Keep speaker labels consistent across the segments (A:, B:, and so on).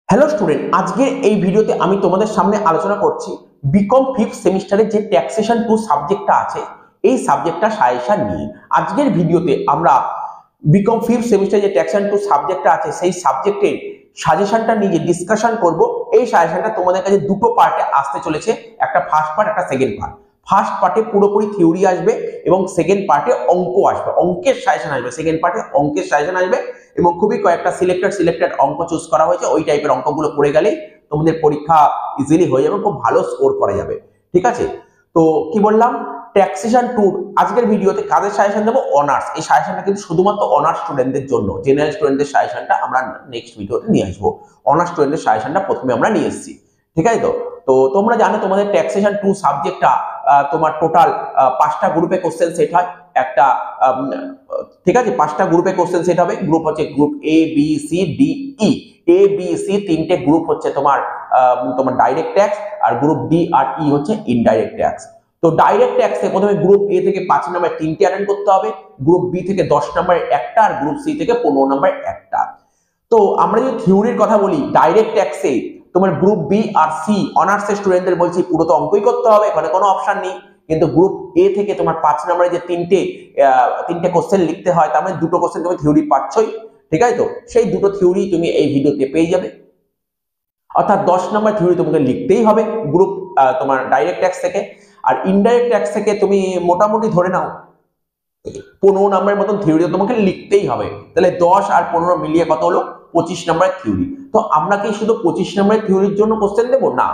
A: Hello student, আজকের এই ভিডিওতে আমি তোমাদের সামনে আলোচনা করছি বিকম ফিফথ সেমিস্টারের যে ট্যাক্সেশন 2 সাবজেক্টটা আছে এই সাবজেক্টটা সাজেশন নিয়ে। আজকের ভিডিওতে আমরা বিকম ফিফথ সেমিস্টারে যে ট্যাক্সেশন 2 সাবজেক্টটা আছে সেই সাবজেক্টের সাজেশনটা নিয়ে যে ডিসকাশন করব, এই সাজেশনটা তোমাদের কাছে দুটো পার্টে আসতে চলেছে, একটা ফার্স্ট পার্ট, একটা সেকেন্ড পার্ট। ফার্স্ট পার্টে পুরোপুরি থিওরি আসবে এবং সেকেন্ড পার্টে অঙ্ক আসবে, অঙ্কের সাজেশন আসবে। সেকেন্ড পার্টে অঙ্কের সাজেশন আসবে এবং খুবই কয়েকটা সিলেক্টেড অঙ্ক চুজ করা হয়েছে। ওই টাইপের অঙ্কগুলো করে গেলেই তোমাদের পরীক্ষা ইজিলি হয়ে যাবে, খুব ভালো স্কোর করা যাবে। ঠিক আছে, তো কি বললাম, ট্যাক্সেশন 2 আজকের ভিডিওতে কাদের সাজেশন দেবো? অনার্স। এই সাজেশনটা কিন্তু শুধুমাত্র অনার্স স্টুডেন্টদের জন্য, জেনারেল স্টুডেন্টদের সাজেশনটা আমরা নেক্সট ভিডিওতে নিয়ে আসবো। অনার্স স্টুডেন্টদের সাজেশনটা প্রথমে আমরা নিয়ে এসেছি। ঠিক আছে, তো তো তোমরা জানো তোমাদের ট্যাক্সেশন 2 সাবজেক্টটা তোমার টোটাল 5টা গ্রুপে কোশ্চেন সেট হয়। একটা ঠিক আছে, 5টা গ্রুপে কোশ্চেন সেট হবে। গ্রুপ হচ্ছে group A B C D E. A B C তিনটে গ্রুপ হচ্ছে তোমার তোমার ডাইরেক্ট ট্যাক্স, আর গ্রুপ ডি আর ই হচ্ছে ইনডাইরেক্ট ট্যাক্স। তো ডাইরেক্ট ট্যাক্সে প্রথমে গ্রুপ এ থেকে 5 নম্বর 3টে অ্যাটেন্ড করতে হবে, গ্রুপ বি থেকে 10 নম্বর একটা, আর গ্রুপ সি থেকে 15 নম্বর একটা। তো আমরা যদি থিওরির কথা বলি, ডাইরেক্ট ট্যাক্সে তোমার গ্রুপ বি আর সি অনার্সের স্টুডেন্টদের বলছি পুরো তো অঙ্কই করতে হবে, এখানে কোনো অপশন নেই। কিন্তু গ্রুপ এ থেকে তোমার 5 নম্বরে যে তিনটে কোশ্চেন লিখতে হয়, তার মানে দুটো কোশ্চেন তুমি থিওরি পাচ্ছই। ঠিক আছে, তো সেই দুটো থিওরি তুমি এই ভিডিওতে পেয়ে যাবে। অর্থাৎ 10 নম্বর থিওরি তোমাকে লিখতেই হবে গ্রুপ তোমার ডাইরেক্ট ট্যাক্স থেকে। আর ইনডাইরেক্ট ট্যাক্স থেকে তুমি মোটামুটি ধরে নাও 15 নম্বরের মতন থিওরি তোমাকে লিখতেই হবে। তাহলে 10 আর 15 মিলিয়ে কত হলো? 25 নম্বরের থিওরি। তো আমরা কি শুধু 25 নম্বরের থিওরির জন্য কোশ্চেন দেবো? না,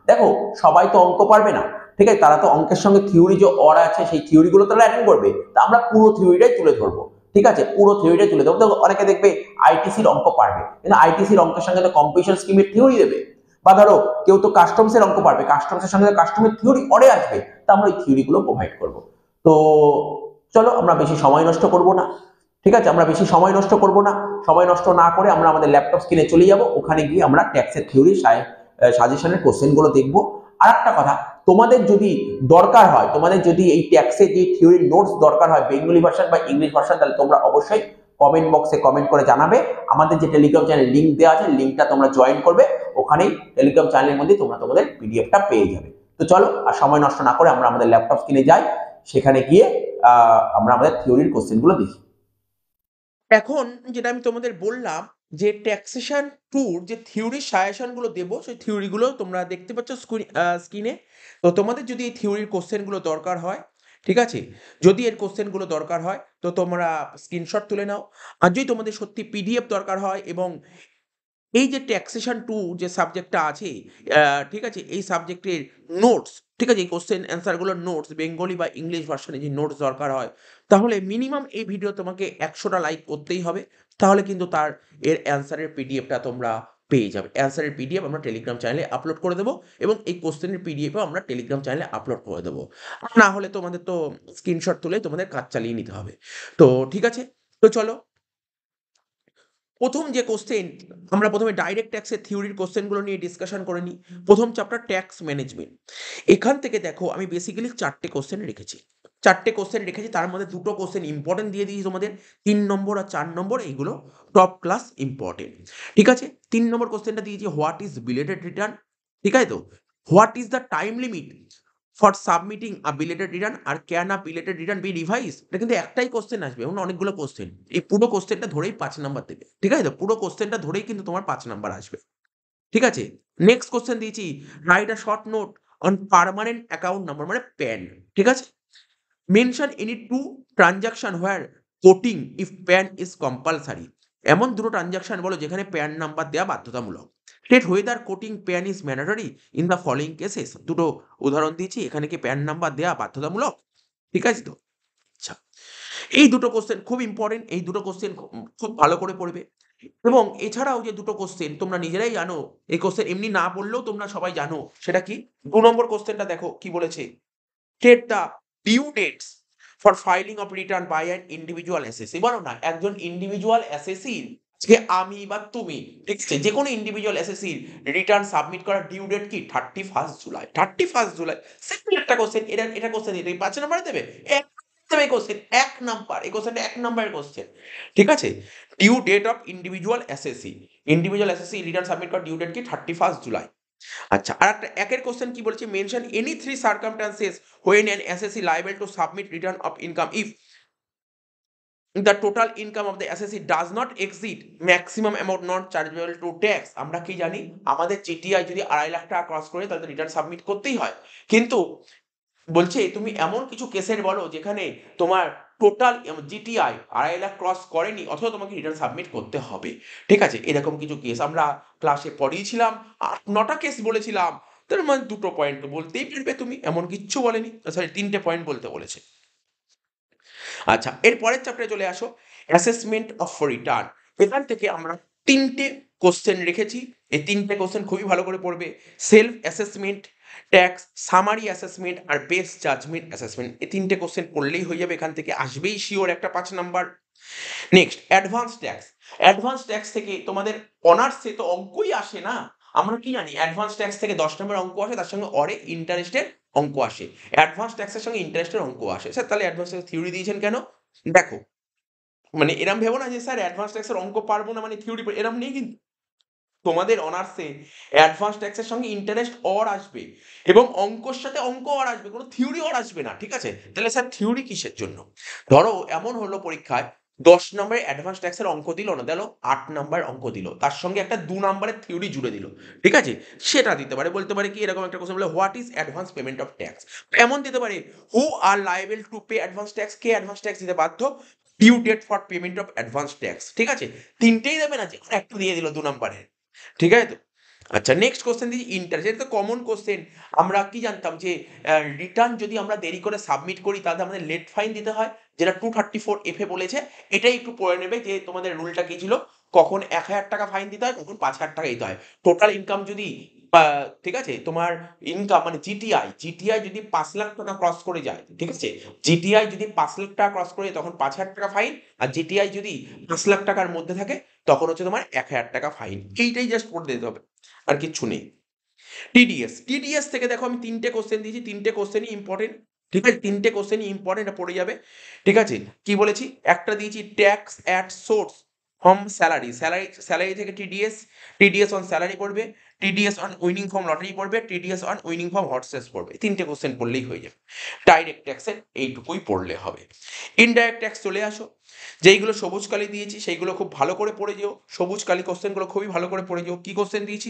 A: দেখো সবাই তো অঙ্ক পারবে না। ঠিক আছে, তারা তো অঙ্কের সঙ্গে থিওরি যে অর আছে সেই থিওরি গুলো তারা অ্যাটেন্ড করবে। তা আমরা পুরো থিওরিটাই তুলে ধরবো। ঠিক আছে, পুরো থিওরিটাই তুলে ধরবো। তো অনেকে দেখবে আইটিসির অঙ্ক পারবে, কিন্তু আইটিসির অঙ্কের সঙ্গে তো কম্পিটিশন স্কিমের থিওরি দেবে। বা ধরো কেউ তো কাস্টমসের অঙ্ক পারবে, কাস্টমসের সঙ্গে কাস্টমের থিওরি অরে আসবে। তা আমরা ওই থিওরি গুলো প্রোভাইড করবো। তো চলো আমরা বেশি সময় নষ্ট করব না। ঠিক আছে, আমরা বেশি সময় নষ্ট করব না। সময় নষ্ট না করে আমরা আমাদের ল্যাপটপ স্ক্রিনে চলে যাব, ওখানে গিয়ে আমরা ট্যাক্সের থিওরি সাজেশনের কোশ্চেন গুলো দেখবো। আর একটা কথা, তোমাদের যদি দরকার হয়, তোমাদের যদি এই ট্যাক্সের যে থিওরির নোটস দরকার হয় বেঙ্গলি ভার্সন বা ইংলিশ ভার্সন, তাহলে তোমরা অবশ্যই কমেন্ট বক্সে কমেন্ট করে জানাবে। আমাদের যে টেলিগ্রাম চ্যানেল লিঙ্ক দেওয়া আছে, লিঙ্কটা তোমরা জয়েন করবে, ওখানেই টেলিগ্রাম চ্যানেলের মধ্যে তোমরা তোমাদের পিডিএফটা পেয়ে যাবে। তো চলো আর সময় নষ্ট না করে আমরা আমাদের ল্যাপটপ স্ক্রিনে যাই, সেখানে গিয়ে আমরা আমাদের থিওরির কোশ্চেন গুলো দেখি।
B: এখন যেটা আমি তোমাদের বললাম যে ট্যাক্সেশন টুর যে থিওরির সাজেশন গুলো দেবো, সেই থিওরি গুলো তোমরা দেখতে পাচ্ছ স্ক্রিনে। তো তোমাদের যদি এই থিওরির কোশ্চেন গুলো দরকার হয়, ঠিক আছে, যদি এর কোশ্চেন গুলো দরকার হয় তো তোমরা স্ক্রিনশট তুলে নাও। আর যদি তোমাদের সত্যি পিডিএফ দরকার হয় এবং এই যে ট্যাক্সেশন 2 যে সাবজেক্টটা আছে, ঠিক আছে, এই সাবজেক্টের নোটস, ঠিক আছে, এই কোশ্চেন অ্যান্সারগুলোর নোটস বেঙ্গলি বা ইংলিশ ভার্সনে যে নোটস দরকার হয়, তাহলে মিনিমাম এই ভিডিও তোমাকে 100টা লাইক করতেই হবে। তাহলে কিন্তু তার এর অ্যান্সারের পিডিএফটা তোমরা পেয়ে যাবে। অ্যান্সারের পিডিএফ আমরা টেলিগ্রাম চ্যানেলে আপলোড করে দেবো এবং এই কোশ্চেনের পিডিএফও আমরা টেলিগ্রাম চ্যানেলে আপলোড করে দেবো। আর না হলে তোমাদের তো স্ক্রিনশট তুলে তোমাদের কাজ চালিয়ে নিতে হবে। তো ঠিক আছে, তো চলো প্রথম যে কোশ্চেন, আমরা প্রথমে ডাইরেক্ট ট্যাক্সের থিওরির কোশ্চেনগুলো নিয়ে ডিসকাশন করে নিই। প্রথম চ্যাপ্টার ট্যাক্স ম্যানেজমেন্ট। এখান থেকে দেখো আমি বেসিক্যালি 4টে কোশ্চেন রেখেছি। 4টে কোশ্চেন রেখেছি, তার মধ্যে দুটো কোশ্চেন ইম্পর্টেন্ট দিয়ে দিয়েছি তোমাদের। 3 নম্বর আর 4 নম্বর এইগুলো টপ ক্লাস ইম্পর্টেন্ট। ঠিক আছে, 3 নম্বর কোশ্চেনটা দিয়েছি হোয়াট ইজ বিলেটেড রিটার্ন। ঠিক আছে, তো what is the time limit for submitting a belated return আর can a belated return be revise. এটা কিন্তু একটাই কোশ্চেন আসবে, এবং অনেকগুলো কোশ্চেন। এই পুরো কোশ্চেনটা ধরেই 5 নাম্বার দেবে। ঠিক আছে, তো পুরো কোশ্চেনটা ধরেই কিন্তু তোমার 5 নাম্বার আসবে। ঠিক আছে, নেক্সট কোশ্চেন দিয়েছি write a short note on permanent account number মানে প্যান। ঠিক আছে, mention any two transaction where quoting if PAN is compulsory. এমন দুটো ট্রানজাকশন বলো যেখানে প্যান নাম্বার দেওয়া বাধ্যতামূলক। State whether quoting PAN is mandatory in the following cases. দুটো উদাহরণ দিয়েছি, এখানে কি প্যান নাম্বার দেওয়া বাধ্যতামূলক? ঠিক আছে, তো আচ্ছা, এই দুটো কোশ্চেন খুব ইম্পর্টেন্ট। এই দুটো কোশ্চেন খুব ভালো করে পড়বে। এবং এছাড়াও যে দুটো কোশ্চেন তোমরা নিজেরাই জানো, এই কোশ্চেন এমনি না বললেও তোমরা সবাই জানো, সেটা কি? 2 নম্বর কোশ্চেনটা দেখো কি বলেছে, state the due dates for filing of return by an individual assessee। বলো না, একজন ইন্ডিভিজুয়াল অ্যাসেসির, যে আমি বা তুমি, ঠিক আছে, যে কোনো ইন্ডিভিজুয়াল অ্যাসেসির রিটার্ন সাবমিট করার ডিউ ডেট কি? 31 জুলাই। 31 জুলাই সিম্পল একটা কোশ্চেন। এটা কোশ্চেন এটা 5 নম্বরে দেবে, এক দেবে কোশ্চেন 1 নাম্বার। এই কোশ্চেনটা 1 নাম্বারের কোশ্চেন। ঠিক আছে, due date of individual assessee individual assessee return submit করার ডিউ ডেট কি 31 জুলাই। আচ্ছা, আর একটা একের কোশ্চেন কি বলেছে, mention any 3 circumstances when an SSC liable to submit return of income if the total income of the SSC does not exceed maximum amount not chargeable to tax। আমরা কি জানি, আমাদের জিটিআই যদি 2.5 লাখ টাকা ক্রস করে তাহলে রিটার্ন সাবমিট করতেই হয়, কিন্তু বলছে তুমি এমন কিছু কেসের বলো যেখানে তোমার টোটাল জিটিআই 2.5 লাখ ক্রস করেনি অথবা তোমাকে রিটার্ন সাবমিট করতে হবে। ঠিক আছে, এরকম কিছু কেস আমরা ক্লাসে পড়িয়েছিলাম, 8-9টা কেস বলেছিলাম, তার মানে 2টো পয়েন্ট তো বলতেই পারবে তুমি, এমন কিচ্ছু বলেনি, সরি 3টে পয়েন্ট বলতে বলেছে। আচ্ছা, এর পরের চ্যাপ্টারে চলে আসো, অ্যাসেসমেন্ট অফ রিটার্ন। এখান থেকে আমরা 3টে কোশ্চেন রেখেছি, এই 3টে কোশ্চেন খুবই ভালো করে পড়বে। Self assessment, tax, summary assessment আর বেস্ট জাজমেন্ট অ্যাসেসমেন্ট, এই 3টে কোশ্চেন পড়লেই হয়ে যাবে, এখান থেকে আসবেই শিওর একটা 5 number. Next advance tax. Advance tax থেকে তোমাদের অনার্সে তো অঙ্কই আসে না, আমরা কি জানি অ্যাডভান্স ট্যাক্স থেকে 10 নম্বর অঙ্ক আসে, তার সঙ্গে অরে ইন্টারেস্টের অঙ্ক আসে, অ্যাডভান্স ট্যাক্সের সঙ্গে ইন্টারেস্টের অঙ্ক আসে। স্যার তাহলে অ্যাডভান্স ট্যাক্স থিওরি দিয়েছেন কেন? দেখো, মানে এরম ভেবো না যে স্যার অ্যাডভান্স ট্যাক্সের অঙ্ক পারবো না মানে থিওরি, এরম নেই কিন্তু। তোমাদের অনার্সে অ্যাডভান্স ট্যাক্সের সঙ্গে ইন্টারেস্ট অর আসবে এবং অঙ্কর সাথে অঙ্ক অর আসবে, কোনো থিওরি অর আসবে না। ঠিক আছে, তাহলে স্যার থিওরি কিসের জন্য? ধরো এমন হলো পরীক্ষায় 10 নম্বরের অ্যাডভান্স ট্যাক্সের অঙ্ক দিল না, দিল 8 নাম্বার অঙ্ক দিল, তার সঙ্গে একটা 2 নাম্বারের থিওরি জুড়ে দিল। ঠিক আছে, সেটা দিতে পারে, বলতে পারে কি এরকম একটা কোশ্চেন বলে what is advance payment of tax, এমন দিতে পারে who are liable to pay advance tax, কে অ্যাডভান্স ট্যাক্স দিতে বাধ্য, due date for payment of advance tax. ঠিক আছে, তিনটেই দেবে না, যে একটা দিয়ে দিল 2 নাম্বারের। ঠিক আছে তো? আচ্ছা, নেক্সট কোশ্চেন দিচ্ছি ইন্টারেস্ট, এটা তো কমন কোশ্চেন। আমরা কি জানতাম যে রিটার্ন যদি আমরা দেরি করে সাবমিট করি তাহলে আমাদের লেট ফাইন দিতে হয়, যেটা 234 এফে বলেছে। এটাই একটু পড়ে নেবে যে তোমাদের রুলটা কি ছিল, কখন 1000 টাকা ফাইন দিতে হয়, কখন 5000 টাকা দিতে হয়। টোটাল ইনকাম যদি ঠিক আছে, তোমার ইনকাম মানে জিটিআই যদি 5 লাখ টাকা ক্রস করে যায়, ঠিক আছে, জিটিআই যদি 5 লাখ টাকা ক্রস করে যায় তখন 5000 টাকা ফাইন, আর জিটিআই যদি 5 লাখ টাকার মধ্যে থাকে তখন হচ্ছে তোমার 1000 টাকা ফাইন। এইটাই জাস্ট পড়ে দিতে হবে, আর কিচ্ছু নেই। টিডিএস থেকে দেখো আমি 3টে কোশ্চেন দিয়েছি, 3টে কোশ্চেনই ইম্পর্টেন্ট। ঠিক আছে, 3টে কোশ্চেনই ইম্পর্টেন্ট, পড়ে যাবে। ঠিক আছে, কি বলেছি, একটা দিয়েছি tax at source from salary, salary থেকে টিডিএস অন স্যালারি পড়বে, TDS on winning from lottery পড়বে, TDS on winning from horses পড়বে। 3টে কোশ্চেন পড়লেই হয়ে যাবে। ডাইরেক্ট ট্যাক্সের এইটুকুই পড়লে হবে। ইনডাইরেক্ট ট্যাক্স চলে আসো, যেইগুলো সবুজ কালি দিয়েছি সেইগুলো খুব ভালো করে পড়ে যেও, সবুজ কালি কোশ্চেনগুলো খুবই ভালো করে পড়ে যেও। কি কোশ্চেন দিয়েছি?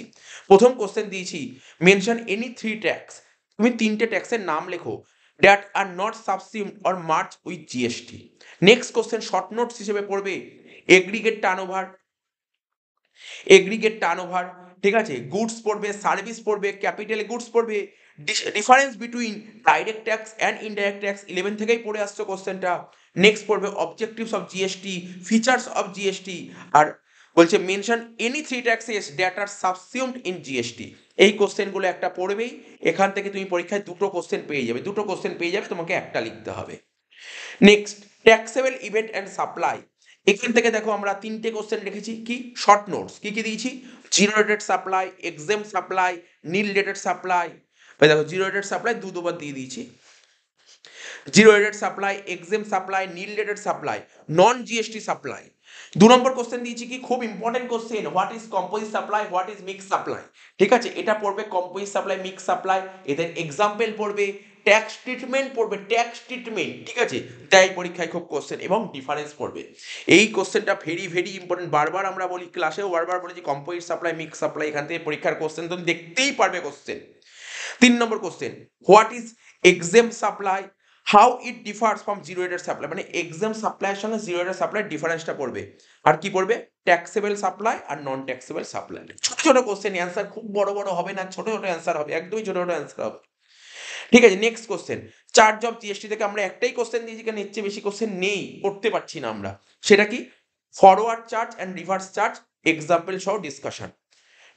B: প্রথম কোশ্চেন দিয়েছি মেনশন এনি 3 ট্যাক্স, তুমি 3টে ট্যাক্সের নাম লেখো that are not subsumed or merge with GST. Next question short notes হিসেবে পড়বে এগ্রিগেট টার্নওভার, ঠিক আছে, গুডস পড়বে, সার্ভিস পড়বে, ক্যাপিটাল গুডস পড়বে, difference between direct tax and indirect tax 11 থেকেই পড়ে আসছো কোশ্চেনটা। নেক্সট পড়বে objectives of GST, features of GST, আর বলছে mention any 3 taxes that are subsumed in GST. এই কোশ্চেনগুলো একটা পড়বেই, এখান থেকে তুমি পরীক্ষায় 2টো কোশ্চেন পেয়ে যাবে, 2টো কোশ্চেন পেয়ে যাবে, তোমাকে একটা লিখতে হবে। Next taxable event and supply, এখান থেকে দেখো আমরা 3টে কোশ্চেন রেখেছি, কি শর্ট নোটস কি কি দিয়েছি, zero rated supply, exempt supply, nil rated supply. দেখো জিরো রেটেড সাপ্লাই দুবার দিয়ে দিয়েছি, zero rated supply, exempt supply, nil rated supply, non GST supply. 2 number question দিয়েছি কি খুব important question, what is composite supply, what is mix supply. ঠিক আছে, এটা পড়বে কম্পোজিট সাপ্লাই, মিক্স সাপ্লাই, এদের এক্সাম্পল পড়বে, ট্যাক্স ট্রিটমেন্ট পড়বে, ট্যাক্স ট্রিটমেন্ট। ঠিক আছে, তাই পরীক্ষায় খুব কোশ্চেন, এবং ডিফারেন্স পড়বে। এই কোশ্চেনটা ভেরি ভেরি ইম্পর্টেন্ট, বারবার আমরা বলি, ক্লাসেও বারবার বলেছি কম্পোজিট সাপ্লাই, মিক্স সাপ্লাই, এখান থেকে পরীক্ষার কোশ্চেন তুমি দেখতেই পারবে question. 3 number question, what is exempt supply, how it differs from zero rated supply, মানে এক্সেম সাপ্লাইয়ের সঙ্গে জিরো রেটেড সাপ্লাই ডিফারেন্সটা পড়বে। আর কি পড়বে, ট্যাক্সেবল সাপ্লাই আর নন ট্যাক্সেবল সাপ্লাই। ছোট ছোট কোশ্চেন, অ্যান্সার খুব বড় বড় হবে না, ছোট ছোট অ্যান্সার হবে, একদমই ছোট ছোট অ্যান্সার হবে। ঠিক আছে, next question, charge of GST থেকে আমরা একটাই কোশ্চেন দিয়েছি, কারণ এর চেয়ে বেশি কোশ্চেন নেই, করতে পারছি না আমরা। সেটা কি, forward charge and reverse charge, example সহ ডিসকাশন।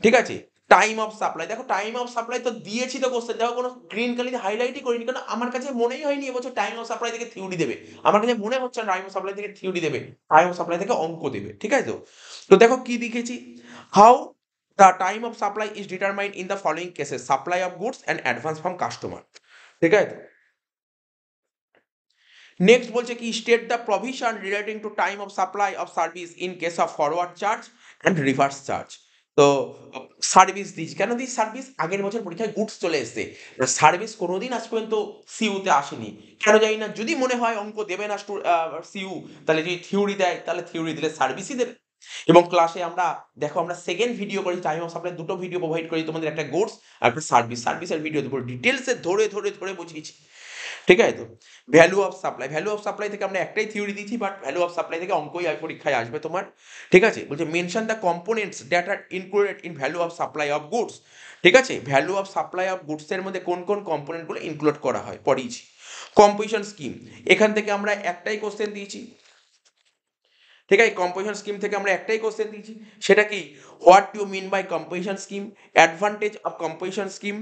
B: ঠিক আছে, টাইম অফ সাপ্লাই, দেখো টাইম অফ সাপ্লাই তো দিয়েছি তো কোশ্চেন, দেখো কোনো গ্রিন কালিতে হাইলাইটই করিনি, কারণ আমার কাছে মনেই হয়নি এবছর টাইম অফ সাপ্লাই থেকে থিওরি দেবে, আমার কাছে মনে হচ্ছে টাইম অফ সাপ্লাই থেকে থিওরি দেবে, টাইম অফ সাপ্লাই থেকে অঙ্ক দেবে। ঠিক আছে তো? তো দেখো কি লিখেছি, how the time of supply is determined in the following cases, supply of goods and advance from customer. ঠিক আছে, নেক্সট বলছে কি, state the provision relating to time of supply of service in case of forward charge and reverse charge. তো service দিয়েছি, কেন দিই service? আগের বছর পরীক্ষায় গুডস চলে এসছে, সার্ভিস কোনোদিন আজ পর্যন্ত সিইউতে আসেনি, কেন জানি না। যদি মনে হয় অঙ্ক দেবে না সিইউ, তাহলে যদি থিওরি দেয় তাহলে থিওরি দিলে সার্ভিসই দেবে। এবং ক্লাসে আমরা দেখো আমরা সেকেন্ড ভিডিও করি, টাইম অফ সাপ্লাই দুটো ভিডিও প্রোভাইড করি তোমাদের, একটা গুডস আর একটা সার্ভিসের ভিডিও দেবো, ডিটেলসে ধরে ধরে ধরে বুঝিয়েছি। ঠিক আছে? তো ভ্যালু অফ সাপ্লাই থেকে আমরা একটাই থিওরি দিয়েছি, বাট ভ্যালু অফ সাপ্লাই থেকে অঙ্কই পরীক্ষায় আসবে তোমার। ঠিক আছে? বলছে mention the components that are included in value of supply of goods. ঠিক আছে? Value of supply of goods এর মধ্যে কোন কোন কম্পোনেন্টগুলো ইনক্লুড করা হয় পড়িয়েছি। কম্পোজিশন স্কিম, এখান থেকে আমরা একটাই কোশ্চেন দিয়েছি। ঠিক আছে? কম্পোজিশন স্কিম থেকে আমরা একটাই কোশ্চেন দিয়েছি, সেটা কি? What do mean by composition scheme, advantage of composition scheme.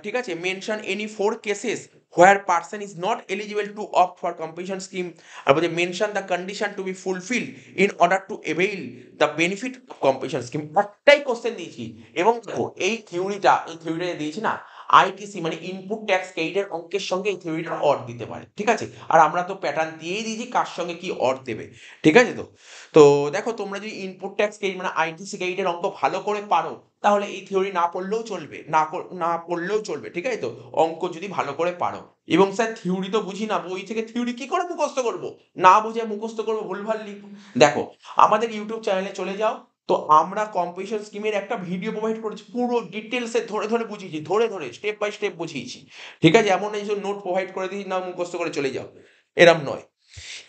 B: ঠিক আছে? Mention any 4 cases where person is not eligible to opt for composition scheme. আর বলছে mention the condition to be fulfil in order to avail the benefit of composition scheme. একটাই question দিয়েছি। এবং দেখো এই থিওরিটা দিয়েছি না, আইটিসি মানে ইনপুট ট্যাক্স ক্রেডিটের অঙ্কের সঙ্গে এই থিওরিটা অর দিতে পারে। ঠিক আছে? আর আমরা তো প্যাটার্ন দিয়েই দিয়েছি কার সঙ্গে কি অর দেবে। ঠিক আছে? তো তো দেখো তোমরা যদি ইনপুট ট্যাক্স ক্রেডিট মানে আইটিসি ক্রেডিটের অঙ্ক ভালো করে পারো, তাহলে এই থিওরি না পড়লেও চলবে, না পড়লেও চলবে। ঠিক আছে? তো অঙ্ক যদি ভালো করে পারো। এবং স্যার থিওরি তো বুঝি না, বই থেকে থিওরি কি করে মুখস্থ করব? না বুঝে মুখস্থ করবো, ভুলভাল লিখবো। দেখো আমাদের ইউটিউব চ্যানেলে চলে যাও, তো আমরা কম্পোজিশন স্কিমের একটা ভিডিও প্রোভাইড করেছি, পুরো ডিটেলসে ধরে ধরে বুঝিয়েছি, ধরে ধরে স্টেপ বাই স্টেপ বুঝিয়েছি। ঠিক আছে? এমন এই যে নোট প্রোভাইড করে দিই না মুখস্থ করে চলে যাও, এরম নয়।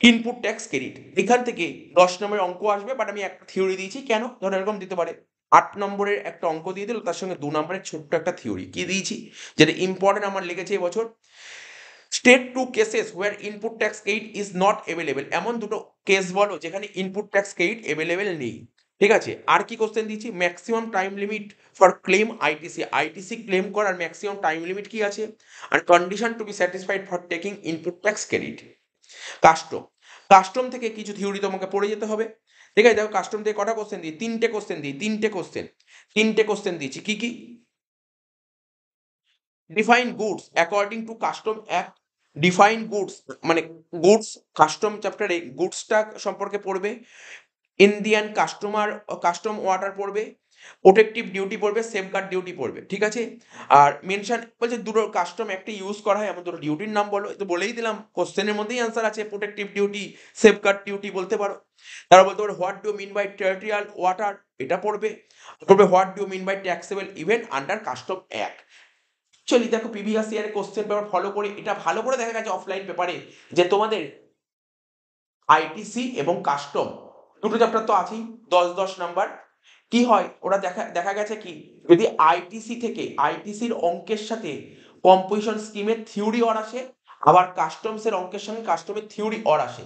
B: ইনপুট ট্যাক্স ক্রেডিট, এখান থেকে 10 নম্বরের অঙ্ক আসবে, বাট আমি একটা থিওরি দিয়েছি। কেন? ধরো এরকম দিতে পারে 8 নম্বরের একটা অঙ্ক দিয়ে দিল, তার সঙ্গে 2 নম্বরের ছোট্ট একটা থিওরি কি দিয়েছি, যেটা ইম্পর্টেন্ট আমার লেগেছে এবছর। State two cases where input tax credit is not available, এমন দুটো কেস বলো যেখানে ইনপুট ট্যাক্স ক্রেডিট অ্যাভেলেবেল নেই। ঠিক আছে? আর কি কোশ্চেন দিয়েছি? Maximum time limit for claim ITC claim করার ম্যাক্সিমাম টাইম লিমিট কি আছে, আর condition to be satisfied for taking input tax credit. Custom থেকে কিছু থিওরি তোমাকে পড়ে যেতে হবে। ঠিক আছে? দেখো কাস্টম থেকে কটা কোশ্চেন দিই? তিনটে কোশ্চেন দিয়েছি। কি কি? Define goods according to custom act. Define goods মানে গুডস, কাস্টম চ্যাপ্টারে গুডসটা সম্পর্কে পড়বে। ইন্ডিয়ান কাস্টম ওয়াটার পড়বে, প্রোটেক্টিভ ডিউটি পড়বে, সেফগার্ড ডিউটি পড়বে। ঠিক আছে? আর মেনশন বলছে দুটো কাস্টম একটা ইউজ করা হয় এমন দুটো ডিউটির নাম বলো। তো বলেই দিলাম, কোশ্চেনের মধ্যেই অ্যান্সার আছে, প্রোটেক্টিভ ডিউটি, সেফগার্ড ডিউটি বলতে পারো। তারা বলতে পারো what do mean by territorial water, এটা পড়বে। What do mean by taxable event under custom act. Actually দেখো প্রিভিয়াস ইয়ারের কোশ্চেন পেপার ফলো করে এটা ভালো করে দেখা গেছে অফলাইন পেপারে, যে তোমাদের আইটিসি এবং কাস্টম দুটো চ্যাপ্টার তো আছেই, 10 নাম্বার। কি হয় ওরা দেখা গেছে কি, যদি আইটিসির অঙ্কের সাথে কম্পোজিশন স্কিমের থিওরি অর আসে, আবার কাস্টমসের অঙ্কের সঙ্গে কাস্টমের থিওরি অর আসে।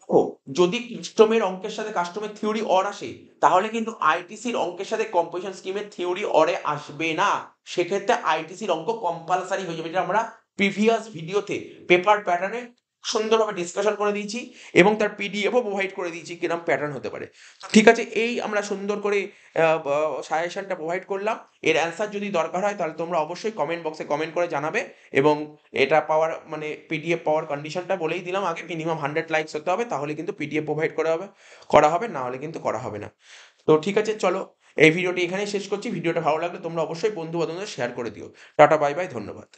B: ও, যদি কাস্টমের অঙ্কের সাথে কাস্টমের থিওরি অর আসে, তাহলে কিন্তু আইটিসির অঙ্কের সাথে কম্পোজিশন স্কিমের থিওরি অরে আসবে না। সেক্ষেত্রে আইটিসির অঙ্ক কম্পালসারি হয়ে যাবে, যেটা আমরা প্রিভিয়াস ভিডিওতে পেপার প্যাটার্নে সুন্দরভাবে ডিসকাশন করে দিয়েছি, এবং তার পিডিএফও প্রোভাইড করে দিয়েছি কিরম প্যাটার্ন হতে পারে। ঠিক আছে? এই আমরা সুন্দর করে সাজেশনটা প্রোভাইড করলাম। এর অ্যান্সার যদি দরকার হয় তাহলে তোমরা অবশ্যই কমেন্ট বক্সে কমেন্ট করে জানাবে। এবং এটা পাওয়ার মানে পিডিএফ পাওয়ার কন্ডিশনটা বলেই দিলাম আগে, মিনিমাম 100 লাইকস হতে হবে, তাহলে কিন্তু পিডিএফ প্রোভাইড করা হবে, না হলে কিন্তু করা হবে না। তো ঠিক আছে, চলো এই ভিডিওটি এখানেই শেষ করছি। ভিডিওটা ভালো লাগলে তোমরা অবশ্যই বন্ধু বান্ধবদের শেয়ার করে দিও। টাটা, বাই বাই, ধন্যবাদ।